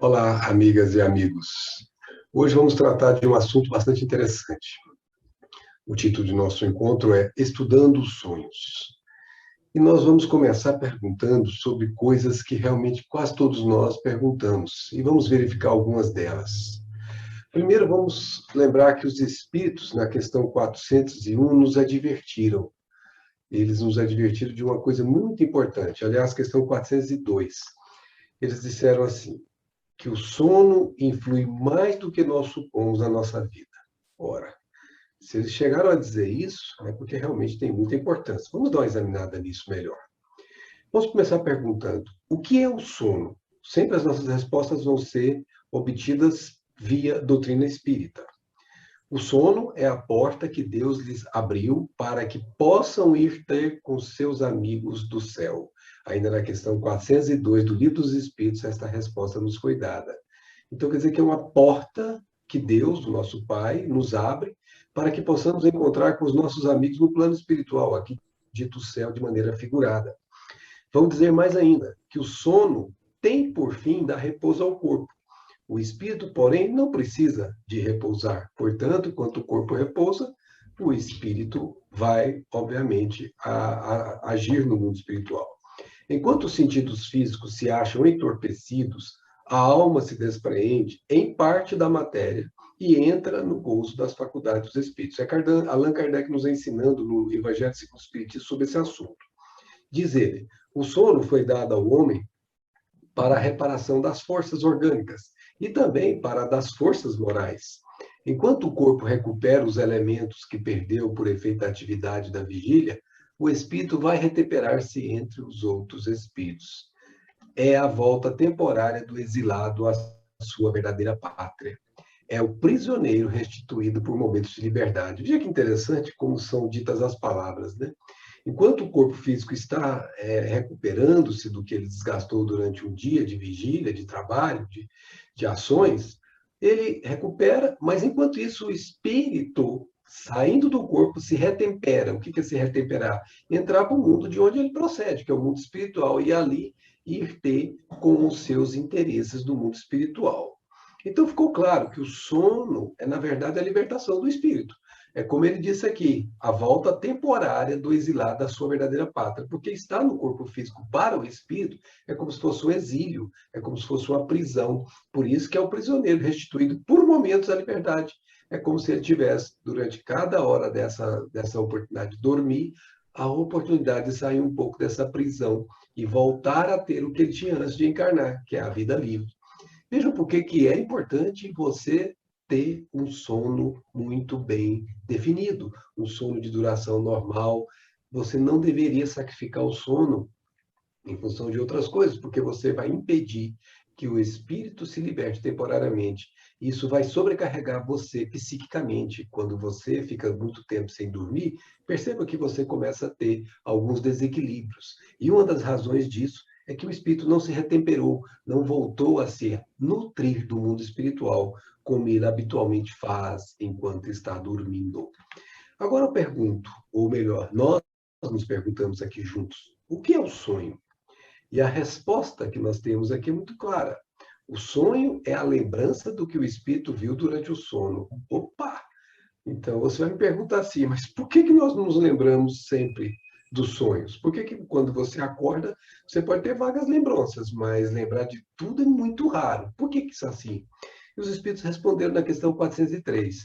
Olá, amigas e amigos. Hoje vamos tratar de um assunto bastante interessante. O título de nosso encontro é Estudando os Sonhos. E nós vamos começar perguntando sobre coisas que realmente quase todos nós perguntamos, e vamos verificar algumas delas. Primeiro, vamos lembrar que os espíritos, na questão 401, nos advertiram. Eles nos advertiram de uma coisa muito importante. Aliás, questão 402. Eles disseram assim: que o sono influi mais do que nós supomos na nossa vida. Ora, se eles chegaram a dizer isso, é porque realmente tem muita importância. Vamos dar uma examinada nisso melhor. Vamos começar perguntando: o que é o sono? Sempre as nossas respostas vão ser obtidas via doutrina espírita. O sono é a porta que Deus lhes abriu para que possam ir ter com seus amigos do céu. Ainda na questão 402 do Livro dos Espíritos, esta resposta nos foi dada. Então, quer dizer que é uma porta que Deus, o nosso Pai, nos abre para que possamos encontrar com os nossos amigos no plano espiritual, aqui dito céu de maneira figurada. Vamos dizer mais ainda, que o sono tem por fim dar repouso ao corpo. O espírito, porém, não precisa de repousar. Portanto, enquanto o corpo repousa, o espírito vai, obviamente, agir no mundo espiritual. Enquanto os sentidos físicos se acham entorpecidos, a alma se despreende em parte da matéria e entra no gozo das faculdades dos espíritos. É Allan Kardec nos ensinando no Evangelho segundo o Espiritismo sobre esse assunto. Diz ele: o sono foi dado ao homem para a reparação das forças orgânicas e também para das forças morais. Enquanto o corpo recupera os elementos que perdeu por efeito da atividade da vigília, o espírito vai retemperar-se entre os outros espíritos. É a volta temporária do exilado à sua verdadeira pátria. É o prisioneiro restituído por momentos de liberdade. Veja que interessante como são ditas as palavras, né? Enquanto o corpo físico está recuperando-se do que ele desgastou durante um dia de vigília, de trabalho, de ações, ele recupera, mas enquanto isso o espírito, saindo do corpo, se retempera. O que é se retemperar? Entrar para o mundo de onde ele procede, que é o mundo espiritual, e ali ir ter com os seus interesses do mundo espiritual. Então ficou claro que o sono é, na verdade, a libertação do espírito. É como ele disse aqui, a volta temporária do exilado da sua verdadeira pátria, porque estar no corpo físico para o espírito é como se fosse um exílio, é como se fosse uma prisão. Por isso que é o prisioneiro restituído por momentos à liberdade. É como se ele tivesse, durante cada hora dessa oportunidade de dormir, a oportunidade de sair um pouco dessa prisão e voltar a ter o que ele tinha antes de encarnar, que é a vida livre. Vejam por que é importante você ter um sono muito bem definido, um sono de duração normal. Você não deveria sacrificar o sono em função de outras coisas, porque você vai impedir que o espírito se liberte temporariamente. Isso vai sobrecarregar você psiquicamente. Quando você fica muito tempo sem dormir, perceba que você começa a ter alguns desequilíbrios. E uma das razões disso é que o espírito não se retemperou, não voltou a se nutrir do mundo espiritual, como ele habitualmente faz enquanto está dormindo. Agora eu pergunto, ou melhor, nós nos perguntamos aqui juntos, o que é o sonho? E a resposta que nós temos aqui é muito clara. O sonho é a lembrança do que o espírito viu durante o sono. Opa! Então você vai me perguntar assim, mas por que nós não nos lembramos sempre dos sonhos? Por que quando você acorda, você pode ter vagas lembranças, mas lembrar de tudo é muito raro? Por que isso é assim? E os espíritos responderam na questão 403.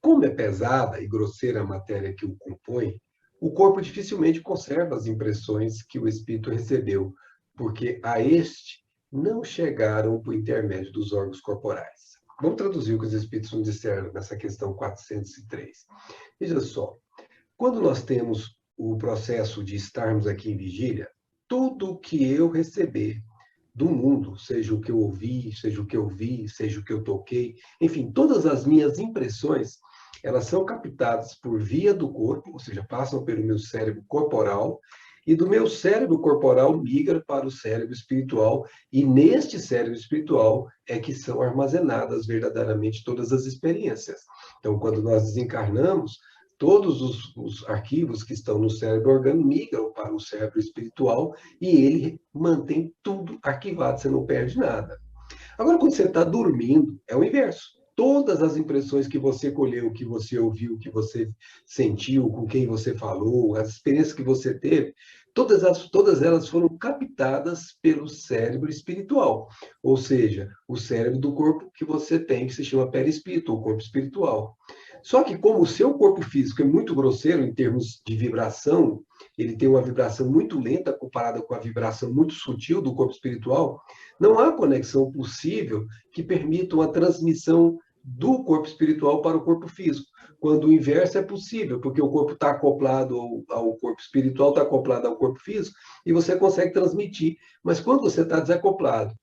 Como é pesada e grosseira a matéria que o compõe, o corpo dificilmente conserva as impressões que o espírito recebeu, porque a este não chegaram por intermédio dos órgãos corporais. Vamos traduzir o que os espíritos nos disseram nessa questão 403. Veja só, quando nós temos o processo de estarmos aqui em vigília, tudo o que eu receber do mundo, seja o que eu ouvi, seja o que eu vi, seja o que eu toquei, enfim, todas as minhas impressões, elas são captadas por via do corpo, ou seja, passam pelo meu cérebro corporal, e do meu cérebro corporal migra para o cérebro espiritual, e neste cérebro espiritual é que são armazenadas verdadeiramente todas as experiências. Então, quando nós desencarnamos, todos os arquivos que estão no cérebro orgânico migram para o cérebro espiritual e ele mantém tudo arquivado, você não perde nada. Agora, quando você está dormindo, é o inverso. Todas as impressões que você colheu, que você ouviu, que você sentiu, com quem você falou, as experiências que você teve, todas elas foram captadas pelo cérebro espiritual, ou seja, o cérebro do corpo que você tem, que se chama perispírito, ou corpo espiritual. Só que como o seu corpo físico é muito grosseiro em termos de vibração, ele tem uma vibração muito lenta comparada com a vibração muito sutil do corpo espiritual, não há conexão possível que permita uma transmissão do corpo espiritual para o corpo físico. Quando o inverso é possível, porque o corpo está acoplado ao corpo espiritual, está acoplado ao corpo físico, e você consegue transmitir. Mas quando você está desacoplado,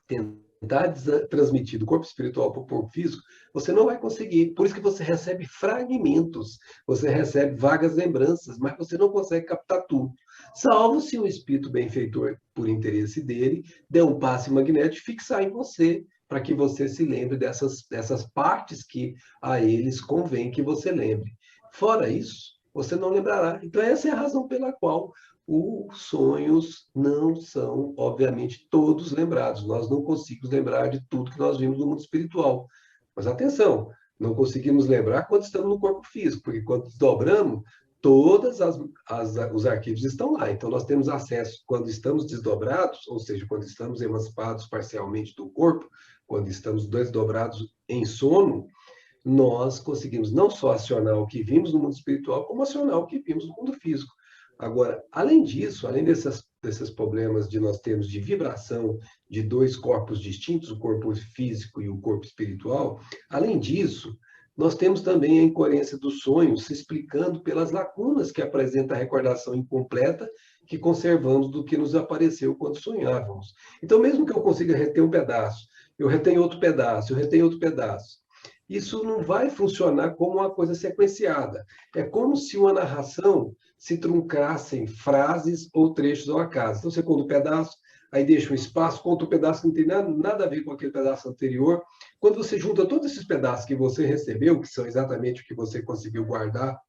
tentar transmitir do corpo espiritual para o corpo físico, você não vai conseguir. Por isso que você recebe fragmentos, você recebe vagas lembranças, mas você não consegue captar tudo. Salvo se um espírito benfeitor, por interesse dele, der um passe magnético e fixar em você, para que você se lembre dessas partes que a eles convém que você lembre. Fora isso, você não lembrará. Então, essa é a razão pela qual os sonhos não são, obviamente, todos lembrados. Nós não conseguimos lembrar de tudo que nós vimos no mundo espiritual. Mas atenção, não conseguimos lembrar quando estamos no corpo físico, porque quando desdobramos, todos os arquivos estão lá. Então, nós temos acesso quando estamos desdobrados, ou seja, quando estamos emancipados parcialmente do corpo, quando estamos desdobrados em sono, nós conseguimos não só acionar o que vimos no mundo espiritual, como acionar o que vimos no mundo físico. Agora, além disso, além desses problemas de nós termos de vibração de dois corpos distintos, o corpo físico e o corpo espiritual, além disso, nós temos também a incoerência dos sonhos se explicando pelas lacunas que apresenta a recordação incompleta que conservamos do que nos apareceu quando sonhávamos. Então, mesmo que eu consiga reter um pedaço, eu retenho outro pedaço, eu retenho outro pedaço. Isso não vai funcionar como uma coisa sequenciada. É como se uma narração se truncasse em frases ou trechos ao acaso. Então, você conta um pedaço, aí deixa um espaço, conta um pedaço que não tem nada a ver com aquele pedaço anterior. Quando você junta todos esses pedaços que você recebeu, que são exatamente o que você conseguiu guardar,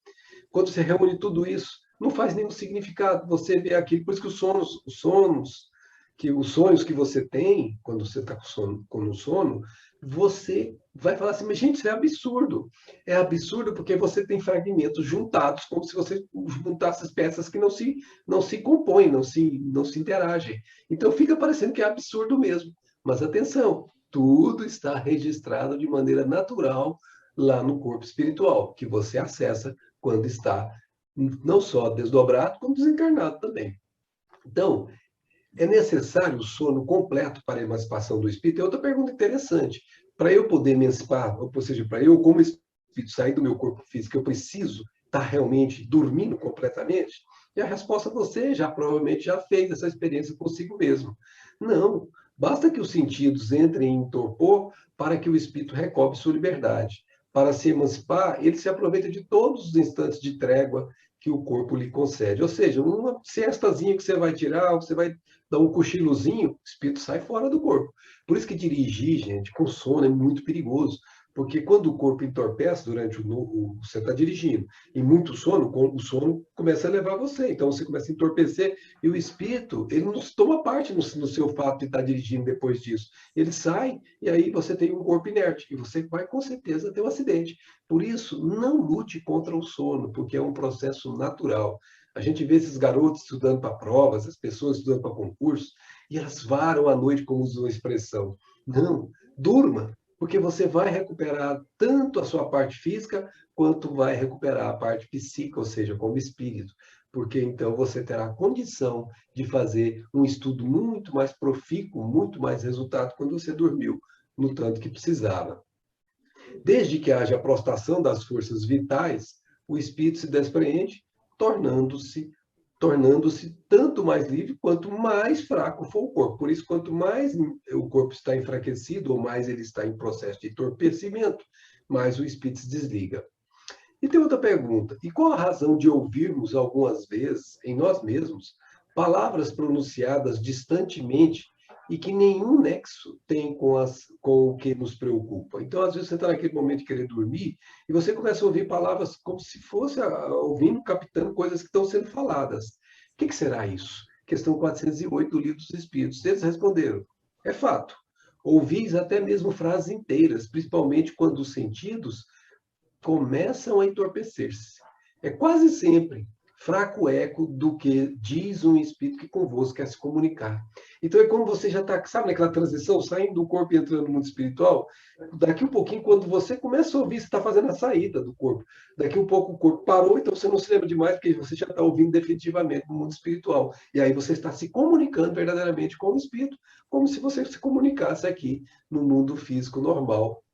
quando você reúne tudo isso, não faz nenhum significado. Você vê aquilo, por isso que os sonhos que você tem, quando você está com sono, você vai falar assim, mas gente, isso é absurdo. É absurdo porque você tem fragmentos juntados, como se você juntasse as peças que não se compõem, não se interagem. Então fica parecendo que é absurdo mesmo. Mas atenção, tudo está registrado de maneira natural lá no corpo espiritual, que você acessa quando está não só desdobrado, como desencarnado também. Então, é necessário o sono completo para a emancipação do espírito? É outra pergunta interessante. Para eu poder emancipar, ou seja, para eu, como espírito, sair do meu corpo físico, eu preciso estar realmente dormindo completamente? E a resposta você provavelmente já fez essa experiência consigo mesmo. Não. Basta que os sentidos entrem em torpor para que o espírito recobre sua liberdade. Para se emancipar, ele se aproveita de todos os instantes de trégua que o corpo lhe concede. Ou seja, uma siestazinha que você vai tirar, você vai dar um cochilozinho, o espírito sai fora do corpo. Por isso que dirigir, gente, com sono é muito perigoso. Porque quando o corpo entorpece durante você está dirigindo, e muito sono, o sono começa a levar você. Então você começa a entorpecer, e o espírito, ele não toma parte no seu fato de estar dirigindo depois disso. Ele sai, e aí você tem um corpo inerte, e você vai com certeza ter um acidente. Por isso, não lute contra o sono, porque é um processo natural. A gente vê esses garotos estudando para provas, as pessoas estudando para concursos, e elas varam à noite, como usam a expressão. Não, durma, porque você vai recuperar tanto a sua parte física, quanto vai recuperar a parte psíquica, ou seja, como espírito. Porque então você terá condição de fazer um estudo muito mais profícuo, muito mais resultado quando você dormiu no tanto que precisava. Desde que haja a prostração das forças vitais, o espírito se despreende, tornando-se tanto mais livre quanto mais fraco for o corpo. Por isso, quanto mais o corpo está enfraquecido, ou mais ele está em processo de entorpecimento, mais o espírito se desliga. E tem outra pergunta: e qual a razão de ouvirmos algumas vezes, em nós mesmos, palavras pronunciadas distantemente e que nenhum nexo tem com o que nos preocupa? Então, às vezes, você está naquele momento de querer dormir e você começa a ouvir palavras como se fosse ouvindo, captando coisas que estão sendo faladas. O que será isso? Questão 408 do Livro dos Espíritos. Eles responderam: é fato. ouvis até mesmo frases inteiras, principalmente quando os sentidos começam a entorpecer-se. É quase sempre fraco eco do que diz um espírito que convosco quer se comunicar. Então é como você já está, sabe naquela transição, saindo do corpo e entrando no mundo espiritual? Daqui um pouquinho, quando você começa a ouvir, você está fazendo a saída do corpo. Daqui um pouco o corpo parou, então você não se lembra demais, porque você já está ouvindo definitivamente no mundo espiritual. E aí você está se comunicando verdadeiramente com o espírito, como se você se comunicasse aqui no mundo físico normal.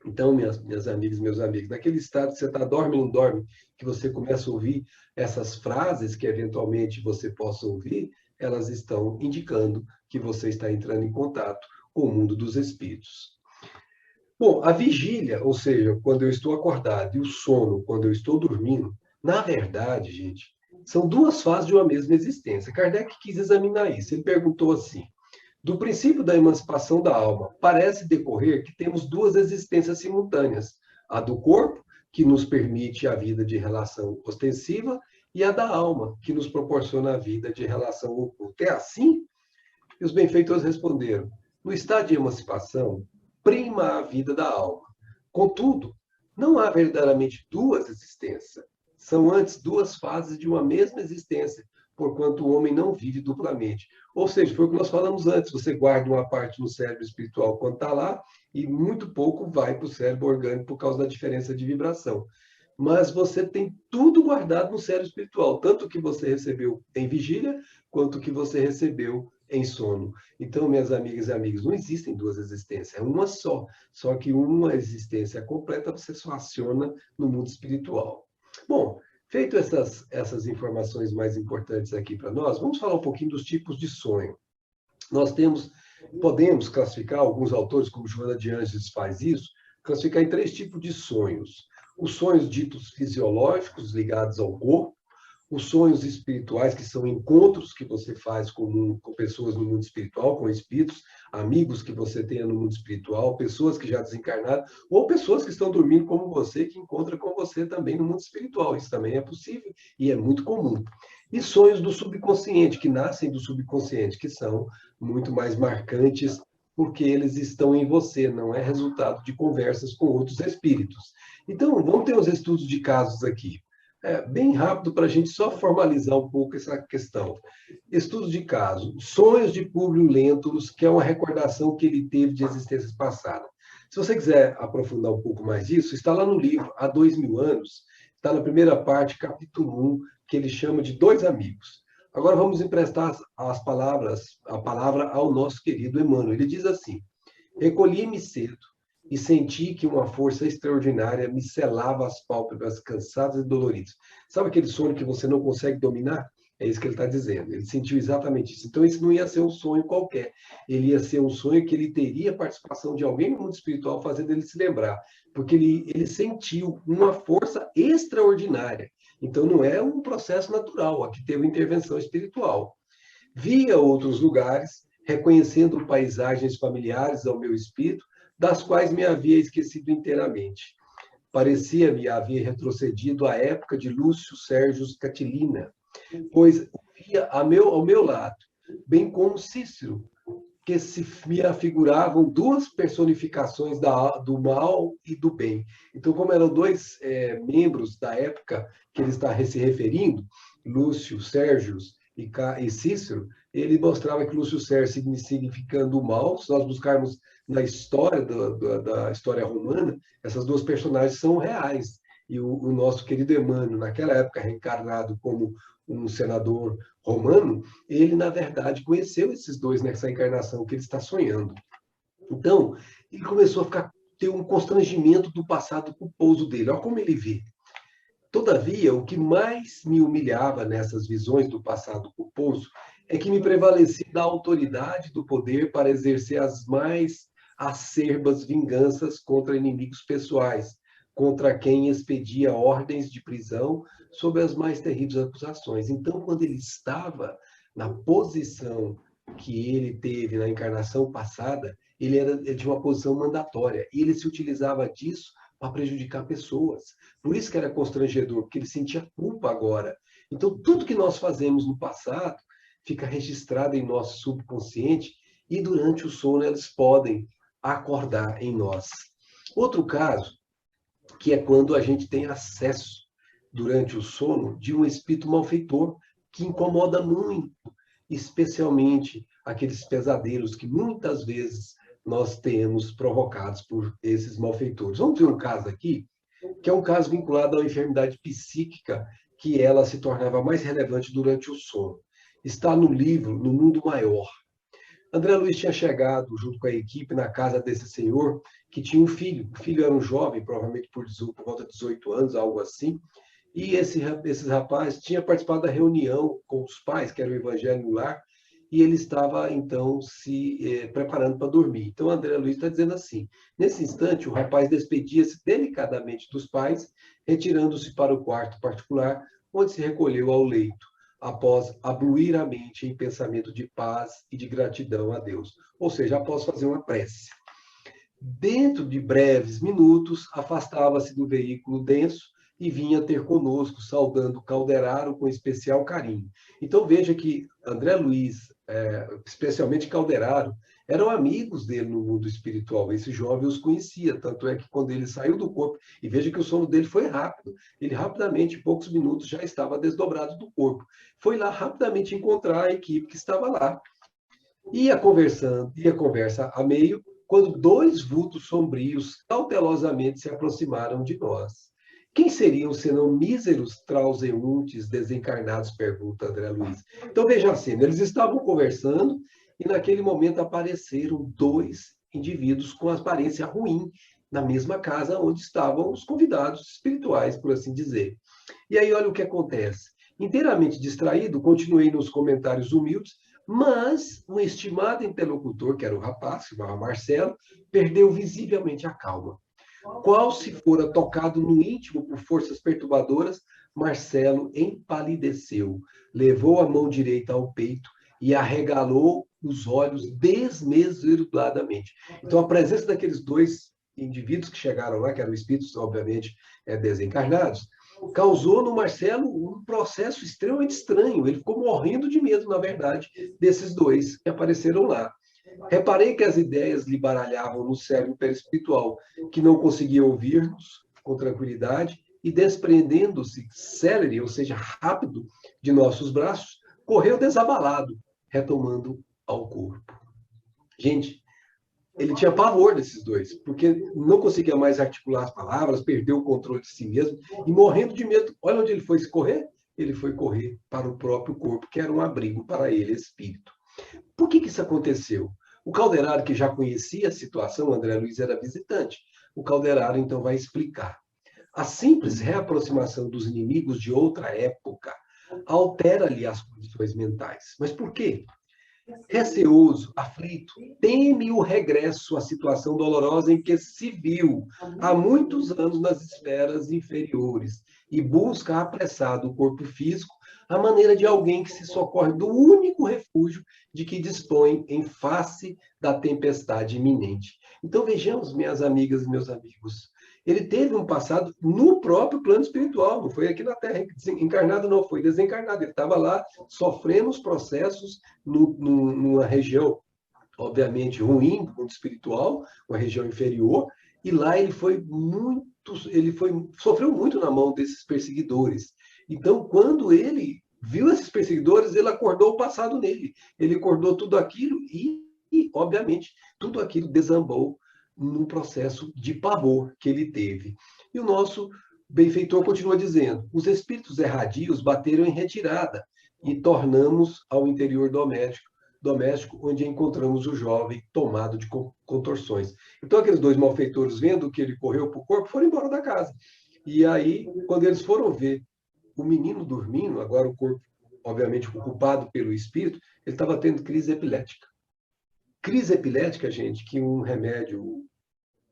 Então, minhas amigas, meus amigos, naquele estado que você está dorme ou não dorme, que você começa a ouvir essas frases que eventualmente você possa ouvir, elas estão indicando que você está entrando em contato com o mundo dos espíritos. Bom, a vigília, ou seja, quando eu estou acordado, e o sono, quando eu estou dormindo, na verdade, gente, são duas fases de uma mesma existência. Kardec quis examinar isso. Ele perguntou assim: do princípio da emancipação da alma, parece decorrer que temos duas existências simultâneas: a do corpo, que nos permite a vida de relação ostensiva, e a da alma, que nos proporciona a vida de relação oculta. É assim? E os benfeitores responderam: no estado de emancipação, prima a vida da alma. Contudo, não há verdadeiramente duas existências. São antes duas fases de uma mesma existência, porquanto o homem não vive duplamente. Ou seja, foi o que nós falamos antes: você guarda uma parte no cérebro espiritual quando está lá, e muito pouco vai para o cérebro orgânico por causa da diferença de vibração. Mas você tem tudo guardado no cérebro espiritual, tanto o que você recebeu em vigília, quanto o que você recebeu em sono. Então, minhas amigas e amigos, não existem duas existências, é uma só. Só que uma existência completa você só aciona no mundo espiritual. Bom, feito essas informações mais importantes aqui para nós, vamos falar um pouquinho dos tipos de sonho. Nós podemos classificar, alguns autores, como Joana de Ângeles faz isso, classificar em três tipos de sonhos. Os sonhos ditos fisiológicos, ligados ao corpo, os sonhos espirituais, que são encontros que você faz com pessoas no mundo espiritual, com espíritos, amigos que você tenha no mundo espiritual, pessoas que já desencarnaram, ou pessoas que estão dormindo como você, que encontram com você também no mundo espiritual. Isso também é possível e é muito comum. E sonhos do subconsciente, que nascem do subconsciente, que são muito mais marcantes, porque eles estão em você, não é resultado de conversas com outros espíritos. Então, vamos ter uns estudos de casos aqui. Bem rápido para a gente só formalizar um pouco essa questão. Estudos de caso. Sonhos de Públio Lentulus, que é uma recordação que ele teve de existências passadas. Se você quiser aprofundar um pouco mais disso, está lá no livro Há 2000 anos, está na primeira parte, capítulo 1, que ele chama de Dois Amigos. Agora vamos emprestar a palavra ao nosso querido Emmanuel. Ele diz assim: recolhi-me cedo e senti que uma força extraordinária me selava as pálpebras cansadas e doloridas. Sabe aquele sono que você não consegue dominar? É isso que ele está dizendo. Ele sentiu exatamente isso. Então, isso não ia ser um sonho qualquer. Ele ia ser um sonho que ele teria a participação de alguém no mundo espiritual, fazendo ele se lembrar. Porque ele sentiu uma força extraordinária. Então, não é um processo natural. Aqui teve intervenção espiritual. Via outros lugares, reconhecendo paisagens familiares ao meu espírito, das quais me havia esquecido inteiramente. Parecia-me haver retrocedido à época de Lúcio Sérgio Catilina, pois via ao meu lado, bem como Cícero, que se me afiguravam duas personificações do mal e do bem. Então, como eram dois membros da época que ele está se referindo, Lúcio Sérgio e Cícero, ele mostrava que Lúcio Sérgio significando o mal. Se nós buscarmos na história da história romana, essas duas personagens são reais. E o nosso querido Emmanuel, naquela época reencarnado como um senador romano, ele, na verdade, conheceu esses dois nessa encarnação que ele está sonhando. Então, ele começou a ter um constrangimento do passado culposo dele. Olha como ele vê. Todavia, o que mais me humilhava nessas visões do passado culposo é que me prevalecia da autoridade do poder para exercer as mais acerbas vinganças contra inimigos pessoais, contra quem expedia ordens de prisão sob as mais terríveis acusações. Então, quando ele estava na posição que ele teve na encarnação passada, ele tinha uma posição mandatória, e ele se utilizava disso para prejudicar pessoas. Por isso que era constrangedor, porque ele sentia culpa agora. Então, tudo que nós fazemos no passado fica registrado em nosso subconsciente, e durante o sono eles podem acordar em nós. Outro caso, que é quando a gente tem acesso, durante o sono, de um espírito malfeitor, que incomoda muito, especialmente aqueles pesadelos que muitas vezes nós temos provocados por esses malfeitores. Vamos ver um caso aqui, que é um caso vinculado a uma enfermidade psíquica, que ela se tornava mais relevante durante o sono. Está no livro No Mundo Maior. André Luiz tinha chegado, junto com a equipe, na casa desse senhor, que tinha um filho. O filho era um jovem, provavelmente por volta de 18 anos, algo assim. E esses rapazes tinha participado da reunião com os pais, que era o Evangelho no Lar, e ele estava, então, se preparando para dormir. Então, André Luiz está dizendo assim, nesse instante, o rapaz despedia-se delicadamente dos pais, retirando-se para o quarto particular, onde se recolheu ao leito, após abluir a mente em pensamento de paz e de gratidão a Deus. Ou seja, após fazer uma prece. Dentro de breves minutos, afastava-se do veículo denso e vinha ter conosco, saudando Calderaro com especial carinho. Então veja que André Luiz, especialmente Calderaro, eram amigos dele no mundo espiritual. Esse jovem os conhecia, tanto é que quando ele saiu do corpo, e veja que o sono dele foi rápido, ele rapidamente, em poucos minutos, já estava desdobrado do corpo. Foi lá rapidamente encontrar a equipe que estava lá. Ia conversa a meio, quando dois vultos sombrios cautelosamente se aproximaram de nós. Quem seriam, senão míseros transeuntes desencarnados? Pergunta André Luiz. Então, veja assim, eles estavam conversando e naquele momento apareceram dois indivíduos com aparência ruim na mesma casa onde estavam os convidados espirituais, por assim dizer. E aí, olha o que acontece. Inteiramente distraído, continuei nos comentários humildes, mas um estimado interlocutor, que era o rapaz, que chamava Marcelo, perdeu visivelmente a calma. Qual se fora tocado no íntimo por forças perturbadoras, Marcelo empalideceu, levou a mão direita ao peito e arregalou os olhos desmesuradamente. Então, a presença daqueles dois indivíduos que chegaram lá, que eram espíritos, obviamente, desencarnados, causou no Marcelo um processo extremamente estranho. Ele ficou morrendo de medo, na verdade, desses dois que apareceram lá. Reparei que as ideias lhe baralhavam no cérebro perispiritual, que não conseguia ouvir-nos com tranquilidade, e desprendendo-se célere, ou seja, rápido, de nossos braços, correu desabalado, retomando ao corpo. Gente, ele tinha pavor desses dois, porque não conseguia mais articular as palavras, perdeu o controle de si mesmo, e morrendo de medo. Olha onde ele foi correr? Ele foi correr para o próprio corpo, que era um abrigo para ele, espírito. Por que isso aconteceu? O Calderaro, que já conhecia a situação, André Luiz era visitante. O Calderaro, então, vai explicar. A simples reaproximação dos inimigos de outra época altera-lhe as condições mentais. Mas por quê? Receoso, aflito, teme o regresso à situação dolorosa em que se viu há muitos anos nas esferas inferiores e busca apressado o corpo físico à maneira de alguém que se socorre do único refúgio de que dispõe em face da tempestade iminente. Então vejamos, minhas amigas e meus amigos, ele teve um passado no próprio plano espiritual, não foi aqui na Terra, encarnado não, foi desencarnado. Ele estava lá sofrendo os processos numa região, obviamente, ruim, do mundo espiritual, uma região inferior, e lá sofreu muito na mão desses perseguidores. Então, quando ele viu esses perseguidores, ele acordou o passado nele. Ele acordou tudo aquilo e obviamente, tudo aquilo desambou num processo de pavor que ele teve. E o nosso benfeitor continua dizendo: os espíritos erradios bateram em retirada e tornamos ao interior doméstico, onde encontramos o jovem tomado de contorções. Então, aqueles dois malfeitores, vendo que ele correu para o corpo, foram embora da casa. E aí, quando eles foram ver o menino dormindo, agora o corpo, obviamente, ocupado pelo espírito, ele estava tendo crise epilética. Crise epilética, gente, que um remédio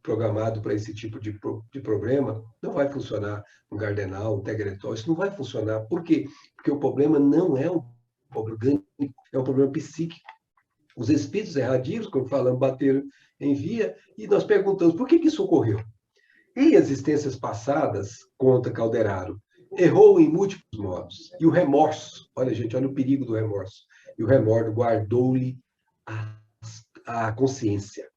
programado para esse tipo de problema não vai funcionar. Um Gardenal, um Tegretol, isso não vai funcionar. Por quê? Porque o problema não é um problema orgânico, é um problema psíquico. Os espíritos erradios, como falamos, bateram em via, e nós perguntamos por que isso ocorreu. Em existências passadas, conta Calderaro, errou em múltiplos modos. E o remorso, olha gente, olha o perigo do remorso. E o remorso guardou-lhe as a consciência.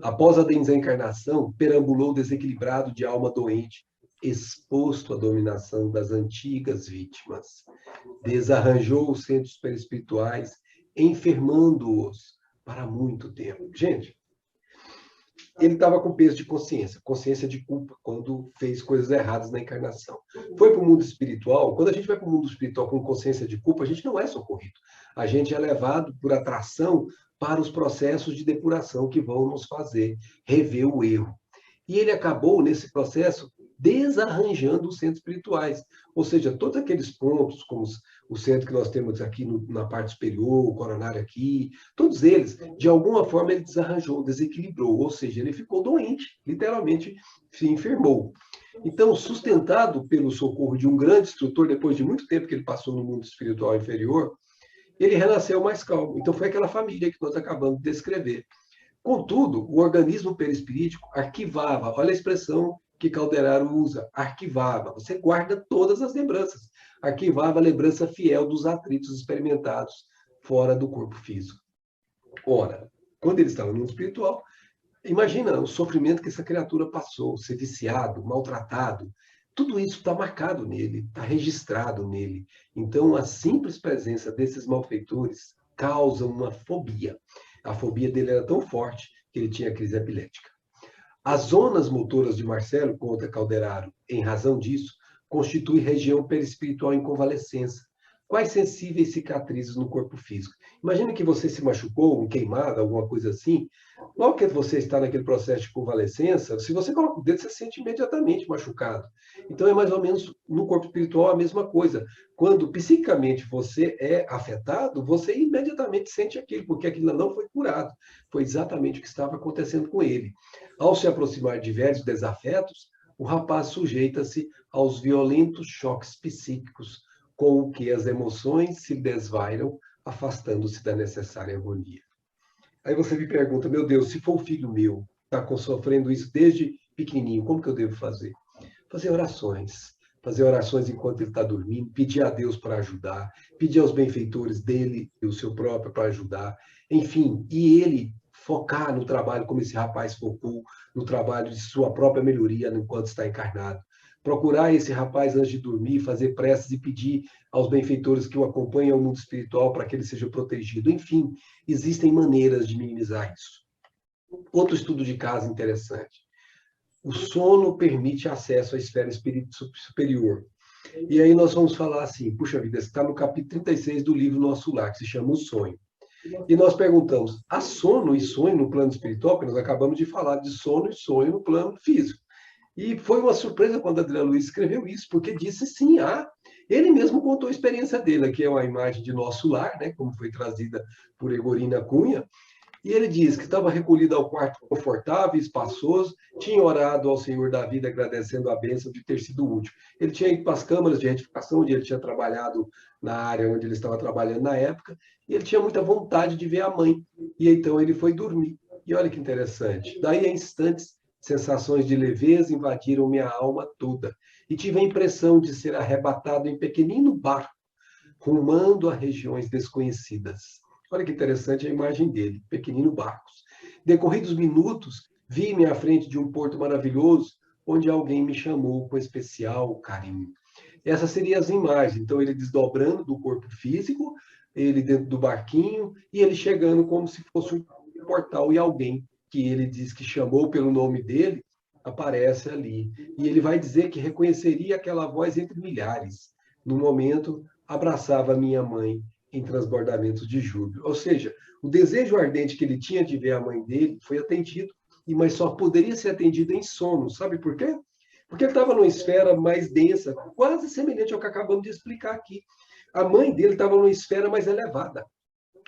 Após a desencarnação, perambulou desequilibrado de alma doente, exposto à dominação das antigas vítimas. Desarranjou os centros perispirituais, enfermando-os para muito tempo. Gente, ele estava com peso de consciência de culpa, quando fez coisas erradas na encarnação. Foi para o mundo espiritual. Quando a gente vai para o mundo espiritual com consciência de culpa, a gente não é socorrido. A gente é levado por atração para os processos de depuração que vão nos fazer rever o erro. E ele acabou, nesse processo, desarranjando os centros espirituais. Ou seja, todos aqueles pontos, como o centro que nós temos aqui na parte superior, o coronário aqui, todos eles, de alguma forma, ele desarranjou, desequilibrou. Ou seja, ele ficou doente, literalmente se enfermou. Então, sustentado pelo socorro de um grande instrutor, depois de muito tempo que ele passou no mundo espiritual inferior, ele renasceu mais calmo. Então, foi aquela família que nós acabamos de descrever. Contudo, o organismo perispirítico arquivava, olha a expressão que Calderaro usa, arquivava. Você guarda todas as lembranças. Arquivava a lembrança fiel dos atritos experimentados fora do corpo físico. Ora, quando ele estava no mundo espiritual, imagina o sofrimento que essa criatura passou, ser viciado, maltratado. Tudo isso está marcado nele, está registrado nele. Então, a simples presença desses malfeitores causa uma fobia. A fobia dele era tão forte que ele tinha crise epilética. As zonas motoras de Marcelo, conta Calderaro, em razão disso, constitui região perispiritual em convalescença. Quais sensíveis cicatrizes no corpo físico? Imagine que você se machucou, um queimado, alguma coisa assim. Logo que você está naquele processo de convalescença, se você coloca o dedo, você se sente imediatamente machucado. Então, é mais ou menos no corpo espiritual a mesma coisa. Quando psiquicamente você é afetado, você imediatamente sente aquilo, porque aquilo não foi curado. Foi exatamente o que estava acontecendo com ele. Ao se aproximar de velhos desafetos, o rapaz sujeita-se aos violentos choques psíquicos, com o que as emoções se desvairam, afastando-se da necessária harmonia. Aí você me pergunta, meu Deus, se for o filho meu, está sofrendo isso desde pequenininho, como que eu devo fazer? Fazer orações enquanto ele está dormindo, pedir a Deus para ajudar, pedir aos benfeitores dele e o seu próprio para ajudar, enfim, e ele focar no trabalho como esse rapaz focou, no trabalho de sua própria melhoria enquanto está encarnado. Procurar esse rapaz antes de dormir, fazer preces e pedir aos benfeitores que o acompanhem ao mundo espiritual para que ele seja protegido. Enfim, existem maneiras de minimizar isso. Outro estudo de caso interessante. O sono permite acesso à esfera superior. E aí nós vamos falar assim, puxa vida, está no capítulo 36 do livro Nosso Lar, que se chama O Sonho. E nós perguntamos, há sono e sonho no plano espiritual? Porque nós acabamos de falar de sono e sonho no plano físico. E foi uma surpresa quando Adriano Luiz escreveu isso, porque disse sim, há. Ele mesmo contou a experiência dele, aqui é uma imagem de Nosso Lar, né, como foi trazida por Egorina Cunha, e ele diz que estava recolhido ao quarto confortável e espaçoso, tinha orado ao Senhor da vida, agradecendo a bênção de ter sido útil. Ele tinha ido para as câmaras de retificação, onde ele tinha trabalhado na área onde ele estava trabalhando na época, e ele tinha muita vontade de ver a mãe. E então ele foi dormir. E olha que interessante. Daí, a instantes, sensações de leveza invadiram minha alma toda, e tive a impressão de ser arrebatado em pequenino barco, rumando a regiões desconhecidas. Olha que interessante a imagem dele, pequenino barcos. Decorridos minutos, vi-me à frente de um porto maravilhoso, onde alguém me chamou com especial carinho. Essas seriam as imagens. Então, ele desdobrando do corpo físico, ele dentro do barquinho, e ele chegando como se fosse um portal, e alguém que ele diz que chamou pelo nome dele, aparece ali. E ele vai dizer que reconheceria aquela voz entre milhares. No momento, abraçava minha mãe em transbordamentos de júbilo. Ou seja, o desejo ardente que ele tinha de ver a mãe dele foi atendido, mas só poderia ser atendido em sono. Sabe por quê? Porque ele estava numa esfera mais densa, quase semelhante ao que acabamos de explicar aqui. A mãe dele estava numa esfera mais elevada.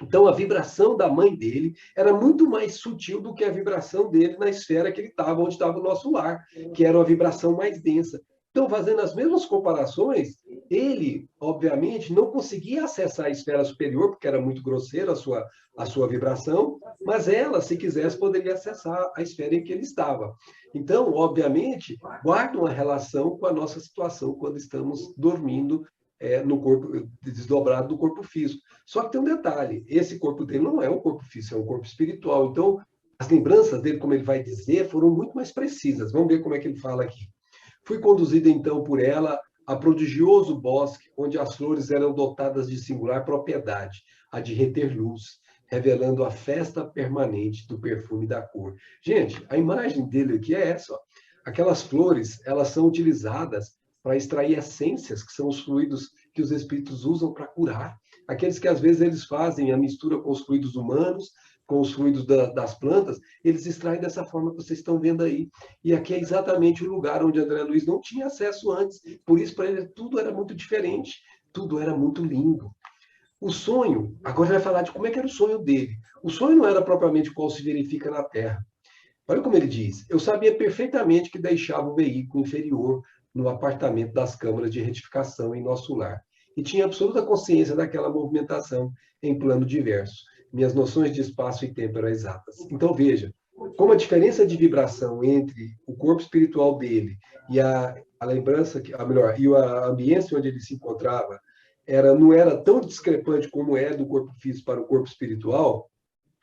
Então, a vibração da mãe dele era muito mais sutil do que a vibração dele na esfera que ele estava, onde estava o nosso lar, que era uma vibração mais densa. Então, fazendo as mesmas comparações, ele, obviamente, não conseguia acessar a esfera superior, porque era muito grosseira a sua vibração, mas ela, se quisesse, poderia acessar a esfera em que ele estava. Então, obviamente, guarda uma relação com a nossa situação quando estamos dormindo no corpo desdobrado do corpo físico. Só que tem um detalhe, esse corpo dele não é um corpo físico, é um corpo espiritual. Então, as lembranças dele, como ele vai dizer, foram muito mais precisas. Vamos ver como é que ele fala aqui. Fui conduzido então por ela a prodigioso bosque, onde as flores eram dotadas de singular propriedade, a de reter luz, revelando a festa permanente do perfume da cor. Gente, a imagem dele aqui é essa. Ó. Aquelas flores, elas são utilizadas para extrair essências, que são os fluidos que os espíritos usam para curar. Aqueles que às vezes eles fazem a mistura com os fluidos humanos, com os fluidos das plantas, eles extraem dessa forma que vocês estão vendo aí. E aqui é exatamente o lugar onde André Luiz não tinha acesso antes. Por isso, para ele, tudo era muito diferente, tudo era muito lindo. O sonho, agora ele vai falar de como é que era o sonho dele. O sonho não era propriamente qual se verifica na Terra. Olha como ele diz, eu sabia perfeitamente que deixava o veículo inferior no apartamento das câmaras de retificação em nosso lar. E tinha absoluta consciência daquela movimentação em plano diverso. Minhas noções de espaço e tempo eram exatas. Então, veja, como a diferença de vibração entre o corpo espiritual dele e a lembrança, e a ambiência onde ele se encontrava, não era tão discrepante como é do corpo físico para o corpo espiritual,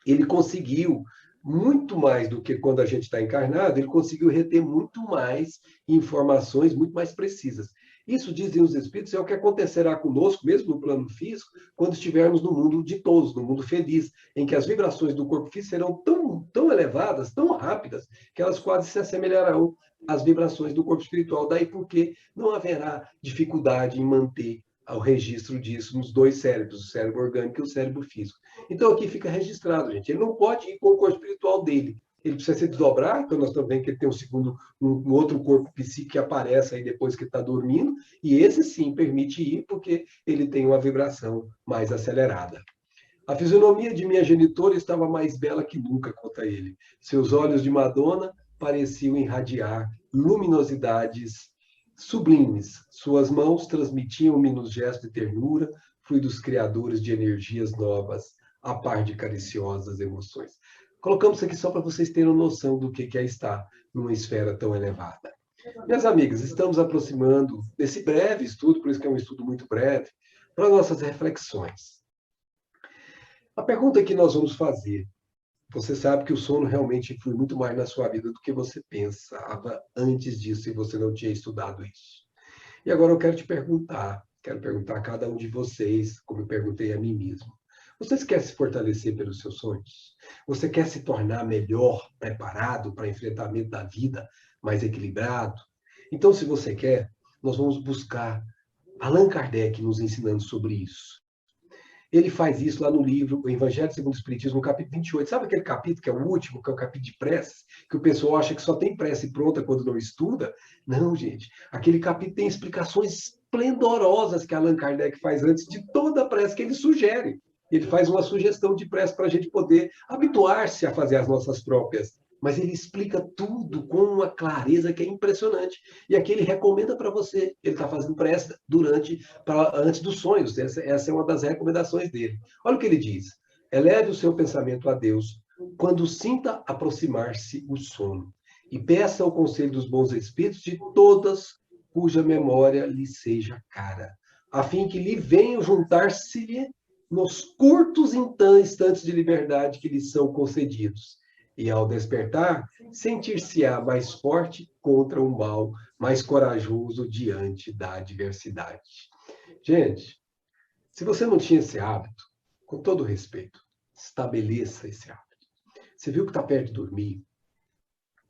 ele conseguiu muito mais do que quando a gente está encarnado, ele conseguiu reter muito mais informações, muito mais precisas. Isso, dizem os espíritos, é o que acontecerá conosco, mesmo no plano físico, quando estivermos no mundo ditoso, no mundo feliz, em que as vibrações do corpo físico serão tão elevadas, tão rápidas, que elas quase se assemelharão às vibrações do corpo espiritual. Daí porque não haverá dificuldade em manter o registro disso nos dois cérebros, o cérebro orgânico e o cérebro físico. Então aqui fica registrado, gente. Ele não pode ir com o corpo espiritual dele. Ele precisa se desdobrar, então nós estamos vendo que ele tem um outro corpo psíquico que aparece aí depois que está dormindo, e esse sim permite ir, porque ele tem uma vibração mais acelerada. A fisionomia de minha genitora estava mais bela que nunca, conta ele. Seus olhos de Madonna pareciam irradiar luminosidades sublimes. Suas mãos transmitiam-me nos gestos de ternura, fluidos criadores de energias novas, a par de cariciosas emoções. Colocamos isso aqui só para vocês terem noção do que é estar numa esfera tão elevada. Minhas amigas, estamos aproximando desse breve estudo, por isso que é um estudo muito breve, para nossas reflexões. A pergunta que nós vamos fazer, você sabe que o sono realmente influi muito mais na sua vida do que você pensava antes disso, se você não tinha estudado isso. E agora eu quero perguntar a cada um de vocês, como eu perguntei a mim mesmo. Vocês querem se fortalecer pelos seus sonhos? Você quer se tornar melhor, preparado para o enfrentamento da vida, mais equilibrado? Então, se você quer, nós vamos buscar Allan Kardec nos ensinando sobre isso. Ele faz isso lá no livro O Evangelho segundo o Espiritismo, no capítulo 28. Sabe aquele capítulo que é o último, que é o capítulo de preces, que o pessoal acha que só tem prece pronta quando não estuda? Não, gente. Aquele capítulo tem explicações esplendorosas que Allan Kardec faz antes de toda a prece que ele sugere. Ele faz uma sugestão de prece para a gente poder habituar-se a fazer as nossas próprias. Mas ele explica tudo com uma clareza que é impressionante. E aqui ele recomenda para você. Ele está fazendo prece antes dos sonhos. Essa é uma das recomendações dele. Olha o que ele diz. Eleve o seu pensamento a Deus quando sinta aproximar-se o sono. E peça o conselho dos bons espíritos de todas cuja memória lhe seja cara, a fim que lhe venham juntar-se-lhe nos curtos instantes de liberdade que lhe são concedidos. E ao despertar, sentir-se-á mais forte contra o mal, mais corajoso diante da adversidade. Gente, se você não tinha esse hábito, com todo respeito, estabeleça esse hábito. Você viu que está perto de dormir?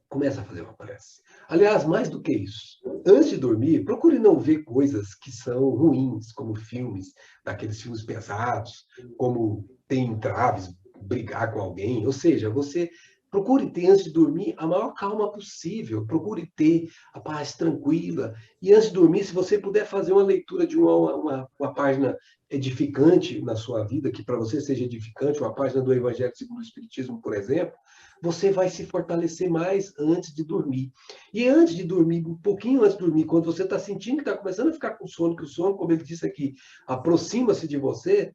Começa a fazer uma prece. Aliás, mais do que isso, antes de dormir, procure não ver coisas que são ruins, como filmes, daqueles filmes pesados, como ter entraves, brigar com alguém. Ou seja, você procure ter, antes de dormir, a maior calma possível. Procure ter a paz tranquila. E antes de dormir, se você puder fazer uma leitura de uma página edificante na sua vida, que para você seja edificante, uma página do Evangelho segundo o Espiritismo, por exemplo, você vai se fortalecer mais antes de dormir. E antes de dormir, um pouquinho antes de dormir, quando você está sentindo que está começando a ficar com sono, que o sono, como ele disse aqui, aproxima-se de você,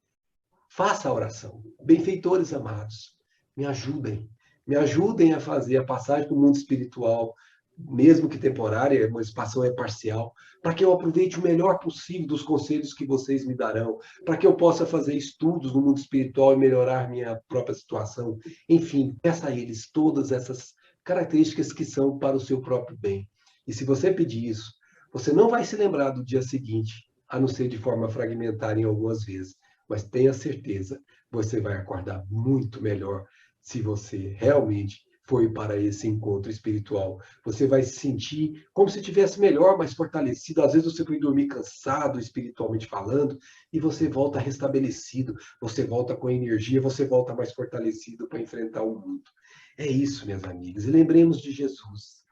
faça a oração. Benfeitores amados, me ajudem a fazer a passagem para o mundo espiritual mesmo que temporária, uma expansão é parcial, para que eu aproveite o melhor possível dos conselhos que vocês me darão, para que eu possa fazer estudos no mundo espiritual e melhorar minha própria situação. Enfim, peça a eles todas essas características que são para o seu próprio bem. E se você pedir isso, você não vai se lembrar do dia seguinte, a não ser de forma fragmentar em algumas vezes, mas tenha certeza, você vai acordar muito melhor se você realmente foi para esse encontro espiritual. Você vai se sentir como se estivesse melhor, mais fortalecido. Às vezes você foi dormir cansado, espiritualmente falando, e você volta restabelecido, você volta com energia, você volta mais fortalecido para enfrentar o mundo. É isso, minhas amigas. E lembremos de Jesus.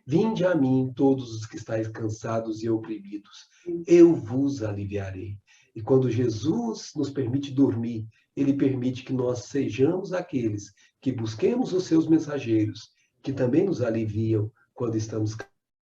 Vinde a mim, todos os que estáis cansados e oprimidos, eu vos aliviarei. E quando Jesus nos permite dormir, ele permite que nós sejamos aqueles que busquemos os seus mensageiros, que também nos aliviam quando estamos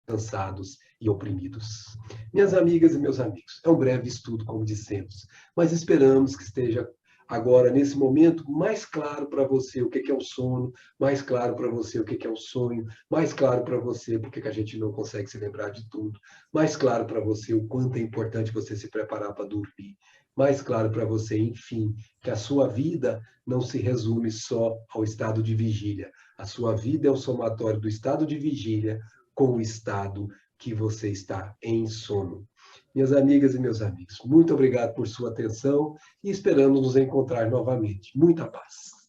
cansados e oprimidos. Minhas amigas e meus amigos, é um breve estudo, como dissemos, mas esperamos que esteja agora, nesse momento, mais claro para você o que é o sono, mais claro para você o que é o sonho, mais claro para você porque a gente não consegue se lembrar de tudo, mais claro para você o quanto é importante você se preparar para dormir, mais claro para você, enfim, que a sua vida não se resume só ao estado de vigília. A sua vida é o somatório do estado de vigília com o estado que você está em sono. Minhas amigas e meus amigos, muito obrigado por sua atenção e esperamos nos encontrar novamente. Muita paz.